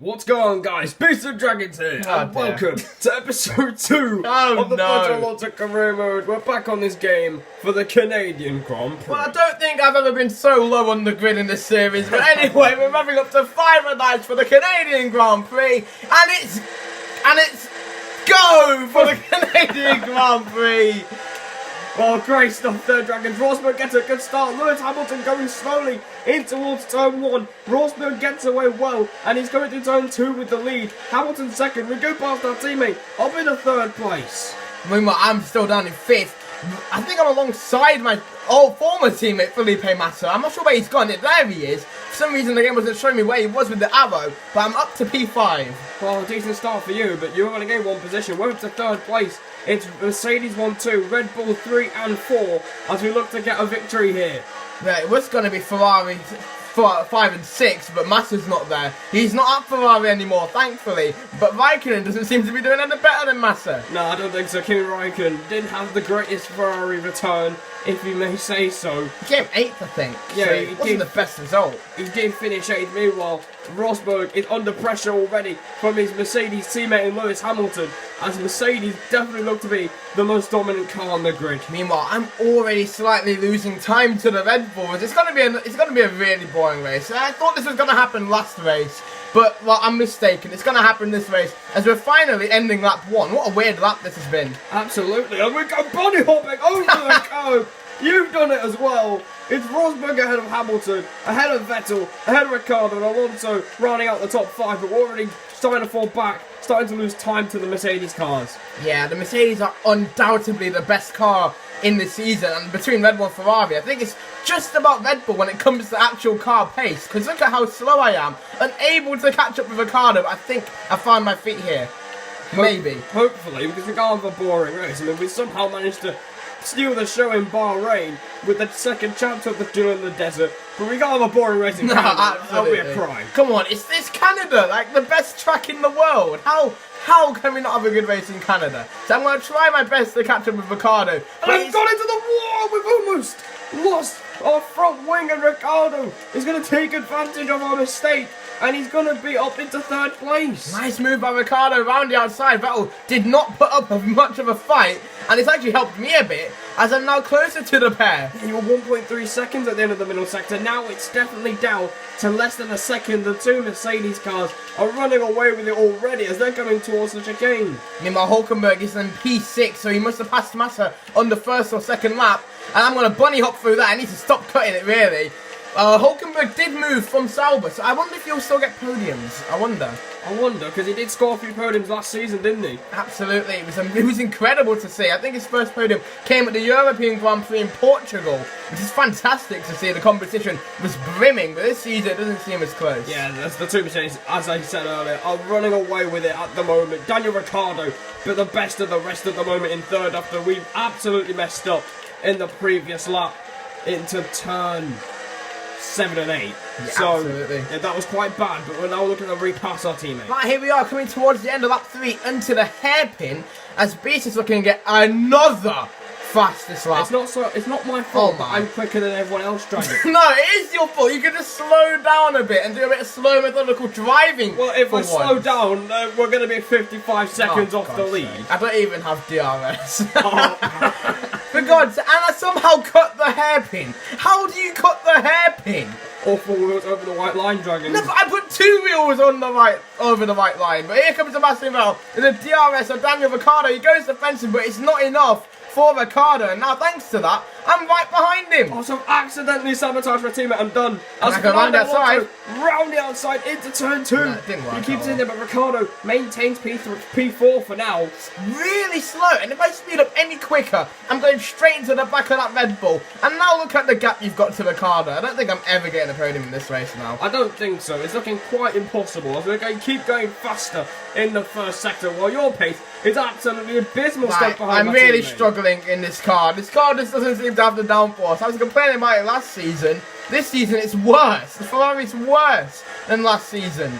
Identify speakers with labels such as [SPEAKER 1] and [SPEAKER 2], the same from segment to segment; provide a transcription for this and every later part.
[SPEAKER 1] What's going on, guys? Beast of Dragons here, and welcome to episode 2 of the Alonso career mode. We're back on this game for the Canadian Grand Prix.
[SPEAKER 2] Well, I don't think I've ever been so low on the grid in this series, but anyway, we're wrapping up to 5 nights for the Canadian Grand Prix, and it's go for the Canadian Grand Prix.
[SPEAKER 1] Well, great stuff there, Dragons. Rosberg gets a good start. Lewis Hamilton going slowly in towards turn 1. Rosberg gets away well, and he's going to turn 2 with the lead. Hamilton second. We go past our teammate up in the 3rd place.
[SPEAKER 2] Meanwhile, I'm still down in 5th. I think I'm alongside my former teammate, Felipe Massa. I'm not sure where he's gone. There he is. For some reason, the game wasn't showing me where he was with the arrow, but I'm up to P5.
[SPEAKER 1] Well, a decent start for you, but you're going to gain 1 position. We're up to 3rd place. It's Mercedes 1-2, Red Bull 3 and 4 as we look to get a victory here.
[SPEAKER 2] Yeah, it was going to be Ferrari 5 and 6, but Massa's not there. He's not at Ferrari anymore, thankfully. But Raikkonen doesn't seem to be doing any better than Massa.
[SPEAKER 1] No, I don't think so. Kimi Raikkonen didn't have the greatest Ferrari return, if you may say so.
[SPEAKER 2] He came 8th, I think.
[SPEAKER 1] Yeah,
[SPEAKER 2] so
[SPEAKER 1] it
[SPEAKER 2] wasn't the best result.
[SPEAKER 1] He did finish 8th. Meanwhile, Rosberg is under pressure already from his Mercedes teammate in Lewis Hamilton, as Mercedes definitely look to be the most dominant car on the grid.
[SPEAKER 2] Meanwhile, I'm already slightly losing time to the Red Bulls. It's gonna be a really boring race. I thought this was gonna happen last race, but well, I'm mistaken. It's gonna happen this race as we're finally ending lap 1. What a weird lap this has been.
[SPEAKER 1] Absolutely, and we go bunny hopping over the curb. You've done it as well. It's Rosberg ahead of Hamilton, ahead of Vettel, ahead of Ricciardo and Alonso rounding out the top 5, but we're already starting to fall back, starting to lose time to the Mercedes cars.
[SPEAKER 2] Yeah, the Mercedes are undoubtedly the best car in the season, and between Red Bull and Ferrari, I think it's just about Red Bull when it comes to actual car pace, because look at how slow I am, unable to catch up with Ricciardo. I think I found my feet here. Maybe.
[SPEAKER 1] Hopefully, because we can't have a boring race. I mean, we somehow managed to steal the show in Bahrain with the second chapter of the Duel in the Desert, but we can't have a boring race in Canada.
[SPEAKER 2] Absolutely.
[SPEAKER 1] That would be a crime.
[SPEAKER 2] Come on, it's Canada, like the best track in the world. How can we not have a good race in Canada? So I'm going to try my best to catch up with Ricciardo.
[SPEAKER 1] And we've gone into the wall! We've almost lost our front wing, and Ricciardo is going to take advantage of our mistake, and he's going to be up into 3rd place.
[SPEAKER 2] Nice move by Ricciardo around the outside. Vettel did not put up much of a fight, and it's actually helped me a bit, as I'm now closer to the pair.
[SPEAKER 1] You were 1.3 seconds at the end of the middle sector. Now it's definitely down to less than a second. The 2 Mercedes cars are running away with it already as they're coming towards the chicane.
[SPEAKER 2] Meanwhile, Hulkenberg is in P6, so he must have passed Massa on the 1st or 2nd lap, and I'm going to bunny hop through that. I need to stop cutting it, really. Hulkenberg did move from Sauber, so I wonder if he'll still get podiums. I wonder,
[SPEAKER 1] because he did score a few podiums last season, didn't he?
[SPEAKER 2] Absolutely, it was incredible to see. I think his first podium came at the European Grand Prix in Portugal, which is fantastic to see. The competition was brimming, but this season it doesn't seem as close.
[SPEAKER 1] Yeah, that's the 2 Mercedes, as I said earlier, are running away with it at the moment. Daniel Ricciardo, but the best of the rest at the moment in 3rd after we've absolutely messed up in the previous lap into turn 7 and 8.
[SPEAKER 2] Yeah,
[SPEAKER 1] so
[SPEAKER 2] absolutely.
[SPEAKER 1] Yeah, that was quite bad, but we're now looking to repass our teammate.
[SPEAKER 2] Right, here we are coming towards the end of lap 3 into the hairpin as Beast is looking to get another fastest lap.
[SPEAKER 1] It's not my fault.
[SPEAKER 2] Oh
[SPEAKER 1] that I'm quicker than everyone else driving.
[SPEAKER 2] No, it is your fault. You could just slow down a bit and do a bit of slow methodical driving.
[SPEAKER 1] Well, if I slow down, we're going to be 55 seconds off the lead.
[SPEAKER 2] I don't even have DRS. For God's sake, and I somehow cut the hairpin. How do you cut the hairpin?
[SPEAKER 1] All 4 wheels over the white line, Dragons.
[SPEAKER 2] No, but I put 2 wheels on the right, over the white line. But here comes Sebastian Vettel in the DRS of Daniel Ricciardo. He goes defensive, but it's not enough for Ricciardo. And now, thanks to that, I'm right behind him.
[SPEAKER 1] Oh, so accidentally sabotaged my teammate. I'm done.
[SPEAKER 2] I go round the outside.
[SPEAKER 1] Round the outside into turn 2.
[SPEAKER 2] No, it didn't work.
[SPEAKER 1] He keeps in there, but Ricciardo maintains P4 for now.
[SPEAKER 2] It's really slow, and if I speed up any quicker, I'm going straight into the back of that Red Bull. And now look at the gap you've got to Ricciardo. I don't think I'm ever getting a podium in this race now.
[SPEAKER 1] I don't think so. It's looking quite impossible as we're going to keep going faster in the 1st sector, while your pace is absolutely abysmal. Step behind.
[SPEAKER 2] I'm really struggling in this car. This car just doesn't seem to have the downforce. I was complaining about it last season. This season it's worse. The Ferrari's worse than last season.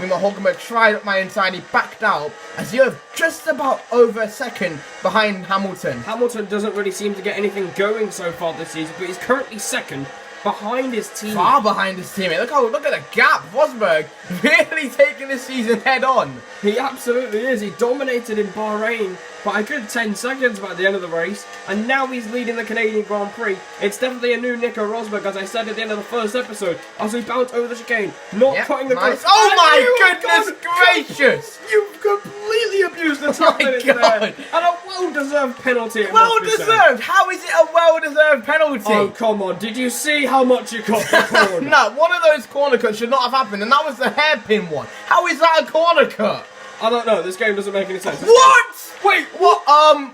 [SPEAKER 2] Meanwhile, Hulkenberg tried up my inside. He backed out as you're just about over a second behind Hamilton.
[SPEAKER 1] Hamilton doesn't really seem to get anything going so far this season, but he's currently 2nd behind his team.
[SPEAKER 2] Far behind his teammate. Look at the gap. Rosberg really taking this season head on.
[SPEAKER 1] He absolutely is. He dominated in Bahrain by a good 10 seconds by the end of the race, and now he's leading the Canadian Grand Prix. It's definitely a new Nico Rosberg, as I said at the end of the first episode, as we bounce over the chicane, not cutting the
[SPEAKER 2] nice.
[SPEAKER 1] grass.
[SPEAKER 2] Oh my goodness gracious!
[SPEAKER 1] You've completely abused the time minutes there, and a well-deserved penalty.
[SPEAKER 2] Well-deserved? How is it a well-deserved penalty?
[SPEAKER 1] Oh, come on. Did you see how much you cut the corner?
[SPEAKER 2] No, one of those corner cuts should not have happened, and that was the hairpin one. How is that a corner cut?
[SPEAKER 1] I don't know. This game doesn't make any sense.
[SPEAKER 2] What?
[SPEAKER 1] Wait,
[SPEAKER 2] what?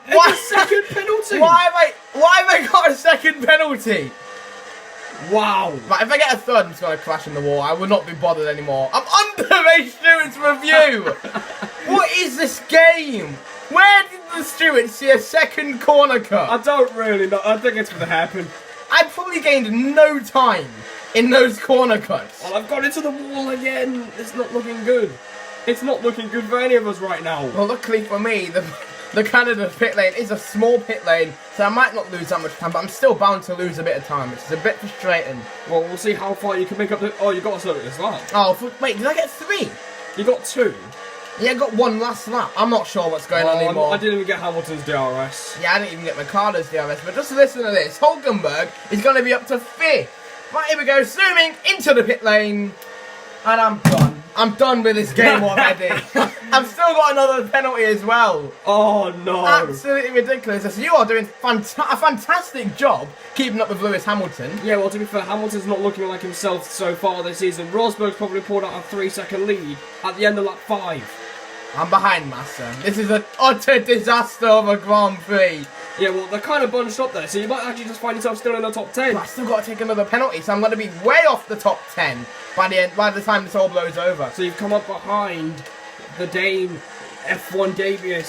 [SPEAKER 1] It's a second penalty.
[SPEAKER 2] Why have I got a second penalty?
[SPEAKER 1] Wow.
[SPEAKER 2] Right, if I get a third, I'm just going to crash in the wall. I will not be bothered anymore. I'm under a student's review. What is this game? Where did the student see a second corner cut?
[SPEAKER 1] I don't really know. I think it's for the hairpin.
[SPEAKER 2] I probably gained no time in those corner cuts.
[SPEAKER 1] Well, I've got into the wall again. It's not looking good. It's not looking good for any of us right now.
[SPEAKER 2] Well, luckily for me, the Canada pit lane is a small pit lane, so I might not lose that much time, but I'm still bound to lose a bit of time, which is a bit frustrating.
[SPEAKER 1] Well, we'll see how far you can make up the... Oh, you got a slow this lap.
[SPEAKER 2] Oh, wait, did I get 3?
[SPEAKER 1] You got 2.
[SPEAKER 2] Yeah, I got 1 last lap. I'm not sure what's going on anymore.
[SPEAKER 1] I didn't even get Hamilton's DRS.
[SPEAKER 2] Yeah, I didn't even get Ricardo's DRS, but just listen to this. Hulkenberg is going to be up to 5th. Right, here we go, zooming into the pit lane, and I'm done. I'm done with this game already. I've still got another penalty as well.
[SPEAKER 1] Oh, no.
[SPEAKER 2] Absolutely ridiculous. So you are doing a fantastic job keeping up with Lewis Hamilton.
[SPEAKER 1] Yeah, well, to be fair, Hamilton's not looking like himself so far this season. Rosberg's probably pulled out a 3-second lead at the end of lap 5.
[SPEAKER 2] I'm behind Massa. This is an utter disaster of a Grand Prix.
[SPEAKER 1] Yeah, well, they're kind of bunched up there, so you might actually just find yourself still in the top 10.
[SPEAKER 2] But I've still got to take another penalty, so I'm going to be way off the top 10 by the time this all blows over.
[SPEAKER 1] So you've come up behind the Dane F1 debut,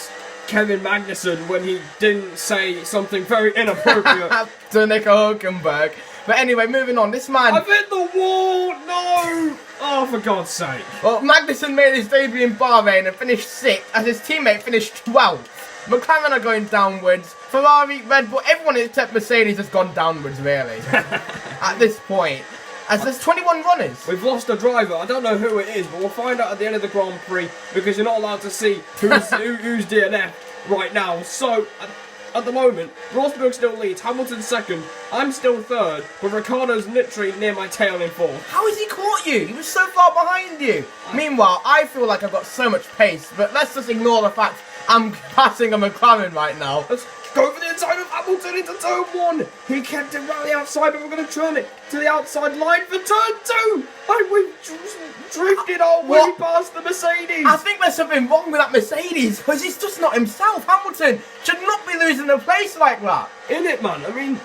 [SPEAKER 1] Kevin Magnussen, when he didn't say something very inappropriate
[SPEAKER 2] to Nico Hulkenberg. But anyway, moving on. This man...
[SPEAKER 1] I've hit the wall! No! Oh, for God's sake.
[SPEAKER 2] Well, Magnussen made his debut in Bahrain and finished 6th, as his teammate finished 12th. McLaren are going downwards. Ferrari, Red Bull, everyone except Mercedes has gone downwards, really. At this point. As there's 21 runners.
[SPEAKER 1] We've lost a driver. I don't know who it is, but we'll find out at the end of the Grand Prix, because you're not allowed to see who's DNF right now. So, at the moment, Rosberg still leads, Hamilton's 2nd, I'm still 3rd, but Ricciardo's literally near my tail in 4th.
[SPEAKER 2] How has he caught you? He was so far behind you. Meanwhile, I feel like I've got so much pace, but let's just ignore the fact I'm passing a McLaren right now.
[SPEAKER 1] Let's go for the inside of Hamilton into turn 1. He kept it right the outside, but we're going to turn it to the outside line for turn 2. And we've drifted our way past the Mercedes.
[SPEAKER 2] I think there's something wrong with that Mercedes, because he's just not himself. Hamilton should not be losing a place like that.
[SPEAKER 1] Isn't it, man? I mean,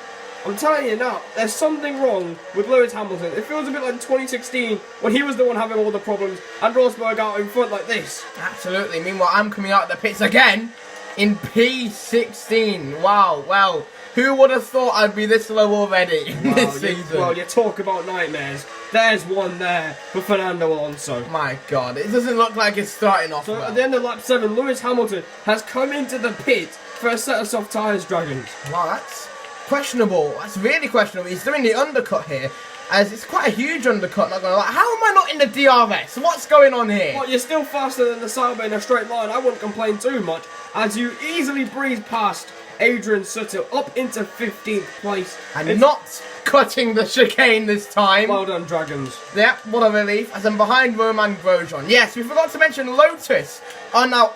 [SPEAKER 1] I'm telling you now, there's something wrong with Lewis Hamilton. It feels a bit like 2016 when he was the one having all the problems and Rosberg out in front like this.
[SPEAKER 2] Absolutely. Meanwhile, I'm coming out of the pits again in P16. Wow, well, who would have thought I'd be this low already in this season?
[SPEAKER 1] Well, you talk about nightmares. There's one there for Fernando Alonso.
[SPEAKER 2] My God, it doesn't look like it's starting off well.
[SPEAKER 1] At the end of lap 7, Lewis Hamilton has come into the pit for a set of soft tyres, Dragons.
[SPEAKER 2] Wow, that's questionable. That's really questionable. He's doing the undercut here, as it's quite a huge undercut, not gonna lie. How am I not in the DRS? What's going on here?
[SPEAKER 1] Well, you're still faster than the Sauber in a straight line. I wouldn't complain too much, as you easily breeze past Adrian Sutter up into 15th place.
[SPEAKER 2] And not cutting the chicane this time.
[SPEAKER 1] Well done, Dragons.
[SPEAKER 2] Yep, what a relief, as I'm behind Roman Grosjean. Yes, we forgot to mention Lotus are now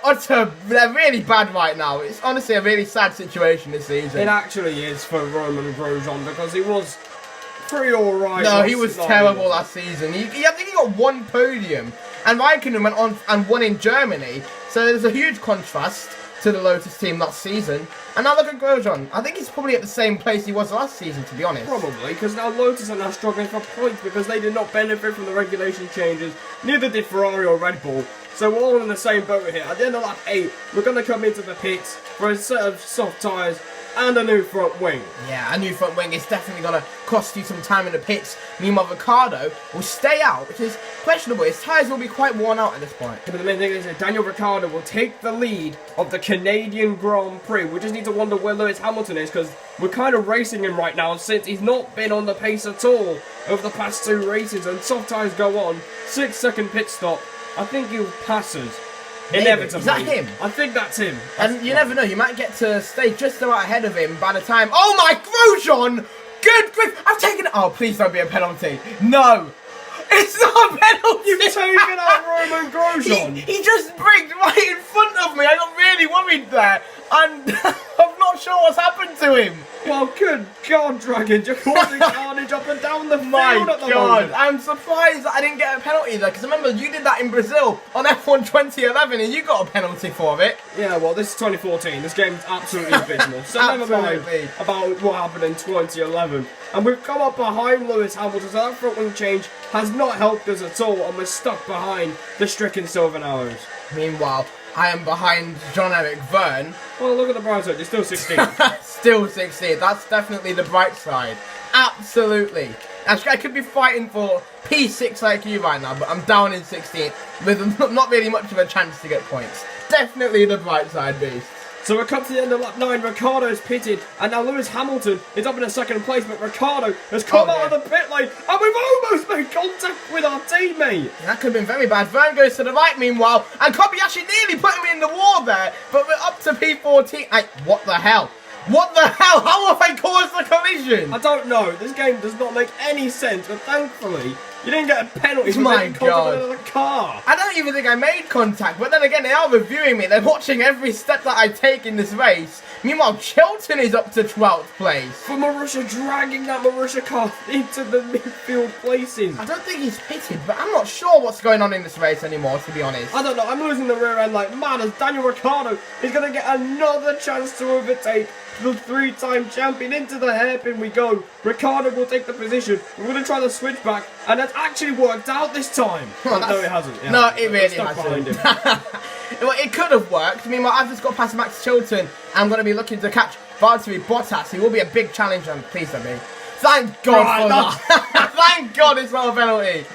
[SPEAKER 2] they're really bad right now. It's honestly a really sad situation this season.
[SPEAKER 1] It actually is for Roman Grosjean, because he was pretty alright.
[SPEAKER 2] No, he was terrible last season. I think he got 1 podium, and Raikkonen went on and won in Germany, so there's a huge contrast to the Lotus team last season. And now look at Grosjean. I think he's probably at the same place he was last season, to be honest.
[SPEAKER 1] Probably, because now Lotus are now struggling for points because they did not benefit from the regulation changes. Neither did Ferrari or Red Bull. So we're all in the same boat here. At the end of lap 8, we're going to come into the pits for a set of soft tyres. and a new front wing.
[SPEAKER 2] Yeah, a new front wing is definitely going to cost you some time in the pits. Meanwhile, Ricciardo will stay out, which is questionable. His tyres will be quite worn out at this point.
[SPEAKER 1] But the main thing is that Daniel Ricciardo will take the lead of the Canadian Grand Prix. We just need to wonder where Lewis Hamilton is, because we're kind of racing him right now since he's not been on the pace at all over the past 2 races, and soft tyres go on. 6-second pit stop. I think he'll pass us. Inevitably.
[SPEAKER 2] Is that him?
[SPEAKER 1] I think that's him.
[SPEAKER 2] And you never know, you might get to stay just about ahead of him by the time... Oh my, Grosjean! Good grief! I've taken it... Oh, please don't be a penalty. No! It's not a penalty!
[SPEAKER 1] You've taken out Roman Grosjean!
[SPEAKER 2] He just braked right in front of me. I got really worried there. And I'm not sure what's happened to him.
[SPEAKER 1] Well, good God, Dragon, you're causing carnage up and down the field at the
[SPEAKER 2] God,
[SPEAKER 1] moment.
[SPEAKER 2] I'm surprised that I didn't get a penalty there, because remember, you did that in Brazil on F1 2011 and you got a penalty for it.
[SPEAKER 1] Yeah, well, this is 2014. This game's absolutely abysmal. So never mind about what happened in 2011. And we've come up behind Lewis Hamilton, so that front wing change has not helped us at all, and we're stuck behind the stricken Silver Arrows.
[SPEAKER 2] Meanwhile, I am behind Jean-Eric Verne.
[SPEAKER 1] Well, look at the bright side, you're still 16th.
[SPEAKER 2] Still 16th. That's definitely the bright side. Absolutely. Actually, I could be fighting for P6 like you right now, but I'm down in 16th with not really much of a chance to get points. Definitely the bright side, beast.
[SPEAKER 1] So we're come to the end of lap 9, Ricciardo's pitted, and now Lewis Hamilton is up in a second place, but Ricciardo has come out of the pit lane, and we've almost made contact with our teammate.
[SPEAKER 2] That could have been very bad. Verne goes to the right meanwhile, and Kobayashi nearly put him in the wall there, but we're up to P14. What the hell? What the hell? How have I caused the collision?
[SPEAKER 1] I don't know. This game does not make any sense, but thankfully, you didn't get a penalty for
[SPEAKER 2] My
[SPEAKER 1] making contact
[SPEAKER 2] God.
[SPEAKER 1] with the car.
[SPEAKER 2] I don't even think I made contact, but then again, they are reviewing me. They're watching every step that I take in this race. Meanwhile, Chilton is up to 12th place.
[SPEAKER 1] For Marussia dragging that Marussia car into the midfield places.
[SPEAKER 2] I don't think he's pitted, but I'm not sure what's going on in this race anymore, to be honest.
[SPEAKER 1] I don't know. I'm losing the rear end like mad as Daniel Ricciardo is going to get another chance to overtake the 3-time champion. Into the hairpin we go. Ricciardo will take the position. We're going to try the switchback, and that's actually worked out this time.
[SPEAKER 2] Well,
[SPEAKER 1] no, it hasn't.
[SPEAKER 2] No, it really hasn't. Well, it could have worked. I mean, I've just got past Max Chilton. I'm going to be looking to catch Valtteri Bottas. He will be a big challenger. Please don't be. Thank God for that. Thank God it's not a penalty.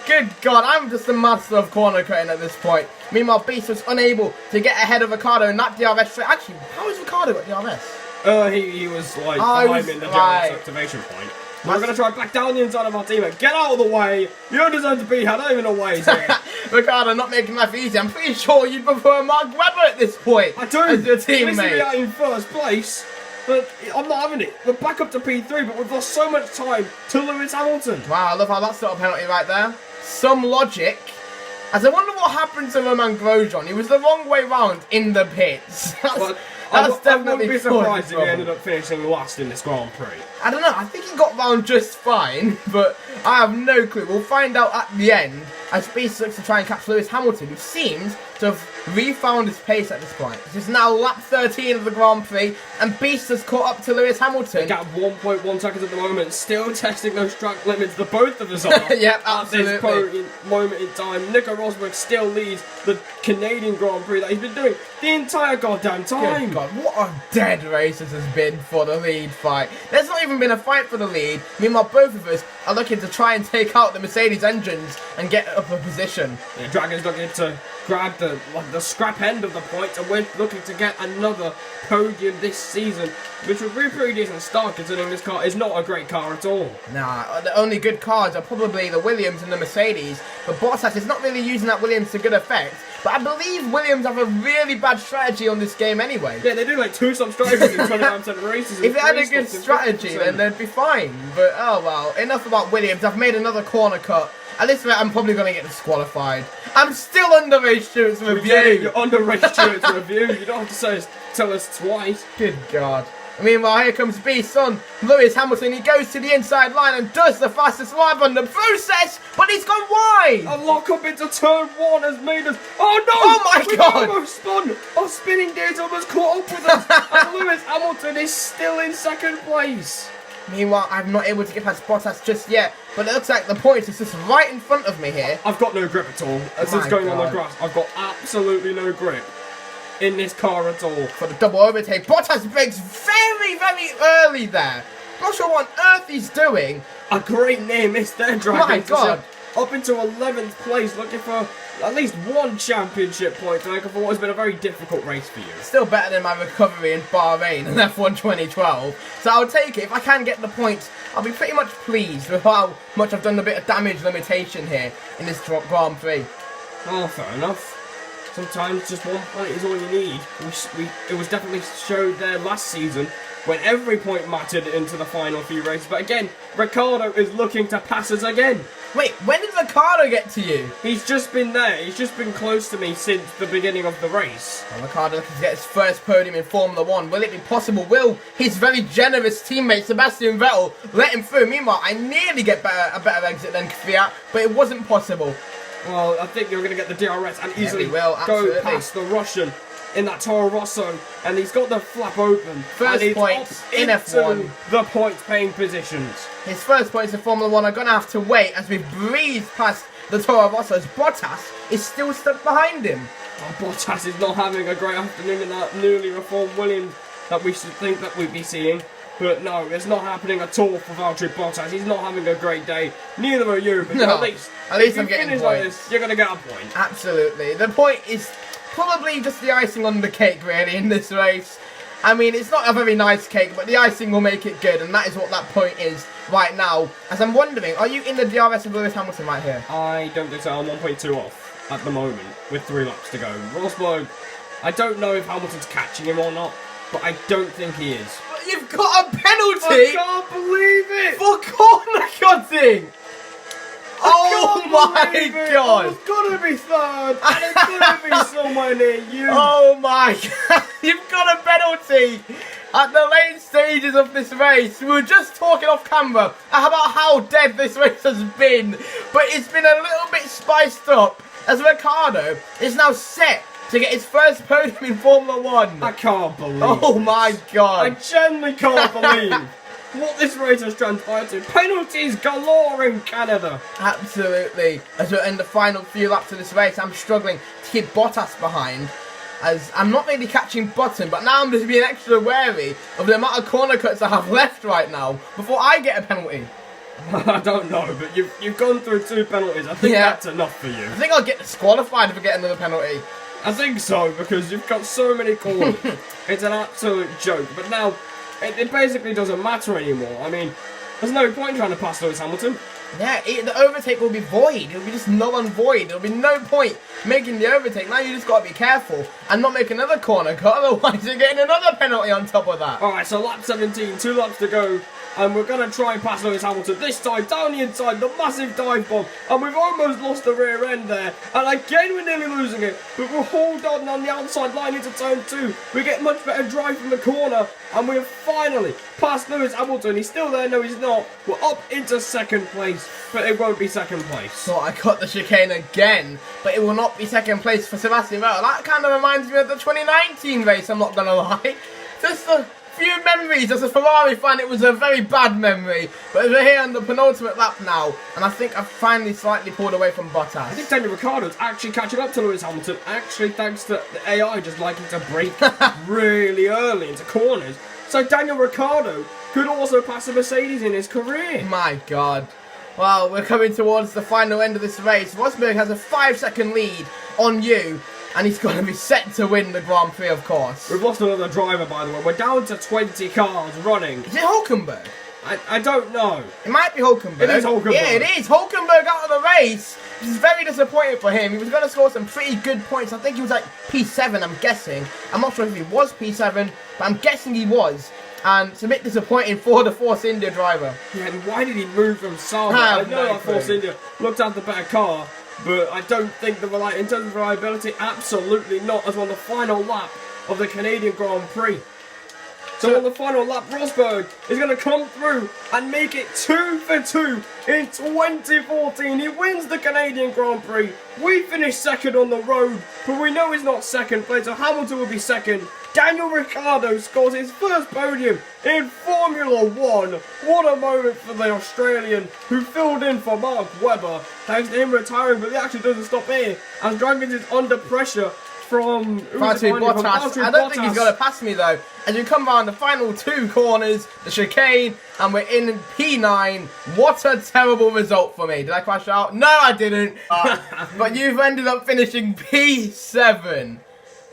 [SPEAKER 2] Good God, I'm just a master of corner cutting at this point. Meanwhile, Beast was unable to get ahead of Ricciardo in that DRS. Actually, how has Ricciardo got DRS?
[SPEAKER 1] He was like behind me in the general activation point. We're going to try back down the inside of our teammate. Get out of the way. You don't deserve to be here. I don't even know why he's here.
[SPEAKER 2] Ricciardo not making life easy. I'm pretty sure you'd prefer Mark Webber at this point.
[SPEAKER 1] I do.
[SPEAKER 2] As your teammate.
[SPEAKER 1] At least be out in first place. But I'm not having it. We're back up to P3, but we've lost so much time to Lewis Hamilton.
[SPEAKER 2] Wow, I love how that's not a penalty right there. Some logic. As I wonder what happened to Roman Grosjean. He was the wrong way round in the pits. That's definitely.
[SPEAKER 1] I wouldn't be surprised if he ended up finishing last in this Grand Prix.
[SPEAKER 2] I don't know. I think he got round just fine, but I have no clue. We'll find out at the end as Beast looks to try and catch Lewis Hamilton, who seems to have refound his pace at this point. This is now lap 13 of the Grand Prix, and Beast has caught up to Lewis Hamilton.
[SPEAKER 1] Got 1.1 seconds at the moment, still testing those track limits. The both of us are.
[SPEAKER 2] Yep, absolutely.
[SPEAKER 1] At this moment in time, Nico Rosberg still leads the Canadian Grand Prix that he's been doing the entire goddamn time.
[SPEAKER 2] Good God, what a dead race this has been for the lead fight. There's not even been a fight for the lead. Meanwhile, both of us are looking to try and take out the Mercedes engines and get up a position.
[SPEAKER 1] Yeah, Dragon's looking to grab the scrap end of the points, and we're looking to get another podium this season, which would be a pretty decent start considering this car is not a great car at all.
[SPEAKER 2] Nah, the only good cars are probably the Williams and the Mercedes, but Bottas is not really using that Williams to good effect. But I believe Williams have a really bad strategy on this game anyway.
[SPEAKER 1] Yeah, they do like 2-stop strategies in 29% races.
[SPEAKER 2] If they had a good strategy, then they'd be fine. But oh well, enough about Williams. I've made another corner cut. At this rate, I'm probably going to get disqualified. I'm still under Ray Stewart's review.
[SPEAKER 1] Yeah, you're under Ray Stewart's review. You don't have to tell us twice.
[SPEAKER 2] Good God. Meanwhile, here comes Beast's son, Lewis Hamilton. He goes to the inside line and does the fastest lap on the process, but he's gone wide.
[SPEAKER 1] A lock up into turn 1 has made us. Oh no!
[SPEAKER 2] Oh my God!
[SPEAKER 1] We almost spun. Our spinning gears almost caught up with us, and Lewis Hamilton is still in second place.
[SPEAKER 2] Meanwhile, I'm not able to get past Bottas just yet, but it looks like the point is just right in front of me here.
[SPEAKER 1] I've got no grip at all. As it's going on the grass, I've got absolutely no grip. in this car at all.
[SPEAKER 2] For the double overtake, Bottas brakes very, very early there. Not sure what on earth he's doing.
[SPEAKER 1] A great near miss there, driving.
[SPEAKER 2] My God.
[SPEAKER 1] Up into 11th place, looking for at least one championship point, for what has been a very difficult race for you.
[SPEAKER 2] Still better than my recovery in Bahrain in F1 2012. So I'll take it. If I can get the points, I'll be pretty much pleased with how much I've done a bit of damage limitation here in this Grand Prix.
[SPEAKER 1] Oh, fair enough. Sometimes just one point is all you need. It was definitely showed there last season when every point mattered into the final few races. But again, Ricciardo is looking to pass us again.
[SPEAKER 2] Wait, when did Ricciardo get to you?
[SPEAKER 1] He's just been there. He's just been close to me since the beginning of the race.
[SPEAKER 2] Well, Ricciardo looking to get his first podium in Formula 1. Will it be possible? Will his very generous teammate Sebastian Vettel let him through? Meanwhile, I nearly get a better exit than Kvyat, but it wasn't possible.
[SPEAKER 1] Well, I think you're going to get the DRS and easily
[SPEAKER 2] go
[SPEAKER 1] past the Russian in that Toro Rosso, and he's got the flap open.
[SPEAKER 2] First points in F1.
[SPEAKER 1] The point-paying positions.
[SPEAKER 2] His first points in Formula 1 are going to have to wait as we breeze past the Toro Rossos. Bottas is still stuck behind him.
[SPEAKER 1] Oh, Bottas is not having a great afternoon in that newly reformed Williams that we should think that we'd be seeing. But no, it's not happening at all for Valtteri Bottas. He's not having a great day. Neither are you, but
[SPEAKER 2] no,
[SPEAKER 1] at least
[SPEAKER 2] I'm getting points.
[SPEAKER 1] Like this, you're going to get a point.
[SPEAKER 2] Absolutely. The point is probably just the icing on the cake, really, in this race. I mean, it's not a very nice cake, but the icing will make it good, and that is what that point is right now. As I'm wondering, are you in the DRS of Lewis Hamilton right here?
[SPEAKER 1] I don't think so. I'm 1.2 off at the moment with 3 laps to go. Rosberg, I don't know if Hamilton's catching him or not, but I don't think he is.
[SPEAKER 2] But you've got a penalty!
[SPEAKER 1] I can't believe it!
[SPEAKER 2] For corner cutting! Oh my God!
[SPEAKER 1] It's gonna be third, and it's gonna be somewhere near you.
[SPEAKER 2] Oh my God! You've got a penalty at the late stages of this race. We were just talking off camera about how dead this race has been, but it's been a little bit spiced up as Ricciardo is now set to get his first podium in Formula 1.
[SPEAKER 1] I can't believe.
[SPEAKER 2] Oh my God!
[SPEAKER 1] I genuinely can't believe what this race has transpired to. Penalties galore in Canada.
[SPEAKER 2] Absolutely. As we're in the final few laps of this race, I'm struggling to keep Bottas behind, as I'm not really catching Button, but now I'm just being extra wary of the amount of corner cuts I have left right now before I get a penalty.
[SPEAKER 1] I don't know, but you've gone through 2 penalties. I think that's enough for you.
[SPEAKER 2] I think I'll get disqualified if I get another penalty.
[SPEAKER 1] I think so, because you've got so many corners. It's an absolute joke. But now, it basically doesn't matter anymore. I mean, there's no point trying to pass Lewis Hamilton.
[SPEAKER 2] Yeah, the overtake will be void. It'll be just null and void. There'll be no point making the overtake. Now you just got to be careful and not make another corner cut, otherwise you're getting another penalty on top of that.
[SPEAKER 1] Alright, so lap 17, 2 laps to go. And we're going to try and pass Lewis Hamilton this time, down the inside, the massive dive bomb. And we've almost lost the rear end there. And again, we're nearly losing it. But we'll hold on the outside line into turn 2. We get much better drive from the corner. And we've finally passed Lewis Hamilton. He's still there. No, he's not. We're up into second place. But it won't be second place.
[SPEAKER 2] So I cut the chicane again. But it will not be second place for Sebastian Vettel. That kind of reminds me of the 2019 race, I'm not going to lie. Just a few memories. As a Ferrari fan, it was a very bad memory. But we're here on the penultimate lap now, and I think I've finally slightly pulled away from Bottas.
[SPEAKER 1] I think Daniel Ricciardo's actually catching up to Lewis Hamilton, actually thanks to the AI just liking to brake really early into corners. So Daniel Ricciardo could also pass a Mercedes in his career.
[SPEAKER 2] My God. Well, we're coming towards the final end of this race. Rosberg has a 5-second lead on you, and he's going to be set to win the Grand Prix, of course.
[SPEAKER 1] We've lost another driver, by the way. We're down to 20 cars running.
[SPEAKER 2] Is it Hulkenberg?
[SPEAKER 1] I don't know.
[SPEAKER 2] It might be Hulkenberg.
[SPEAKER 1] It is Hulkenberg.
[SPEAKER 2] Yeah, it is. Hulkenberg out of the race. Which is very disappointing for him. He was going to score some pretty good points. I think he was like P7, I'm guessing. I'm not sure if he was P7, but I'm guessing he was. And it's a bit disappointing for the Force India driver.
[SPEAKER 1] Yeah, and why did he move from Sauber? I know that Force India looked at the better car, but I don't think in terms of reliability, absolutely not, as on the final lap of the Canadian Grand Prix. So on the final lap, Rosberg is going to come through and make it 2 for 2 in 2014. He wins the Canadian Grand Prix. We finish second on the road, but we know he's not second place, so Hamilton will be second. Daniel Ricciardo scores his first podium in Formula 1. What a moment for the Australian who filled in for Mark Webber. Thanks to him retiring, but he actually doesn't stop here, as Dragons is under pressure from
[SPEAKER 2] Valtteri Bottas. I don't think he's going to pass me though. As we come around the final 2 corners, the chicane, and we're in P9. What a terrible result for me. Did I crash out? No, I didn't. But you've ended up finishing P7.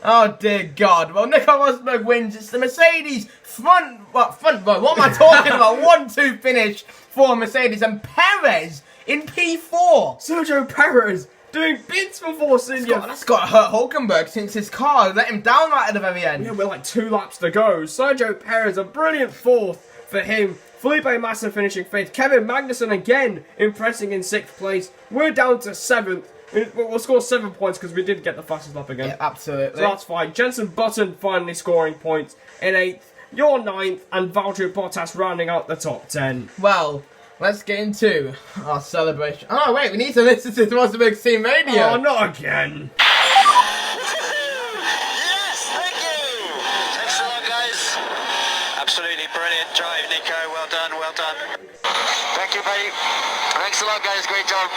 [SPEAKER 2] Oh dear God. Well, Nico Rosberg wins. It's the Mercedes front row. What am I talking about? 1-2 finish for Mercedes, and Perez in P4.
[SPEAKER 1] Sergio Perez doing bits for Force India.
[SPEAKER 2] That's got to hurt Hulkenberg since his car let him down right at the very end.
[SPEAKER 1] Yeah, we're like 2 laps to go. Sergio Perez, a brilliant 4th for him. Felipe Massa finishing 5th. Kevin Magnussen again impressing in 6th place. We're down to 7th. We'll score 7 points because we did get the fastest lap again.
[SPEAKER 2] Yeah, absolutely.
[SPEAKER 1] So that's fine. Jenson Button finally scoring points in 8th. You're 9th, and Valtteri Bottas rounding out the top 10.
[SPEAKER 2] Well, let's get into our celebration. Oh, wait, we need to listen to Rosberg's team radio.
[SPEAKER 1] Oh, not again.
[SPEAKER 3] Yes, thank you. Thanks a lot, guys. Absolutely brilliant drive, Nico. Well done, well done. Thank you, buddy. Thanks a lot, guys. Great job.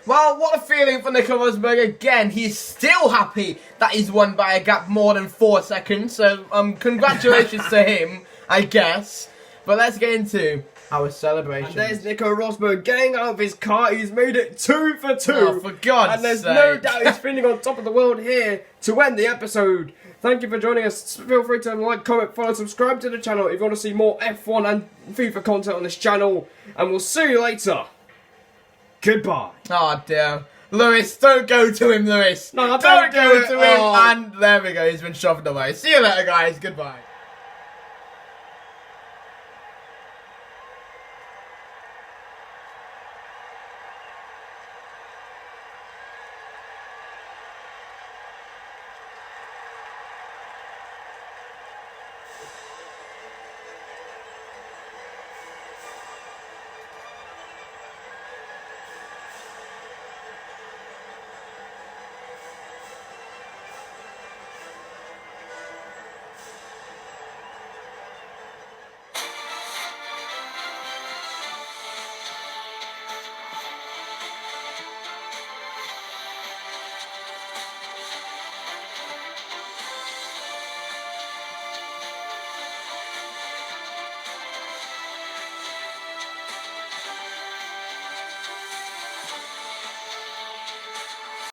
[SPEAKER 2] Well, what a feeling for Nico Rosberg again. He's still happy that he's won by a gap more than 4 seconds. So, congratulations to him, I guess. But let's get into our celebration.
[SPEAKER 1] And there's Nico Rosberg getting out of his car. He's made it 2 for 2.
[SPEAKER 2] Oh, for God's
[SPEAKER 1] And there's
[SPEAKER 2] sake.
[SPEAKER 1] no doubt he's feeling on top of the world here to end the episode. Thank you for joining us. Feel free to like, comment, follow, subscribe to the channel if you want to see more F1 and FIFA content on this channel. And we'll see you later. Goodbye.
[SPEAKER 2] Oh, dear. Lewis, don't go to him, Lewis.
[SPEAKER 1] No,
[SPEAKER 2] don't go
[SPEAKER 1] do it.
[SPEAKER 2] to him.
[SPEAKER 1] Oh.
[SPEAKER 2] And there we go. He's been shoved away. See you later, guys. Goodbye.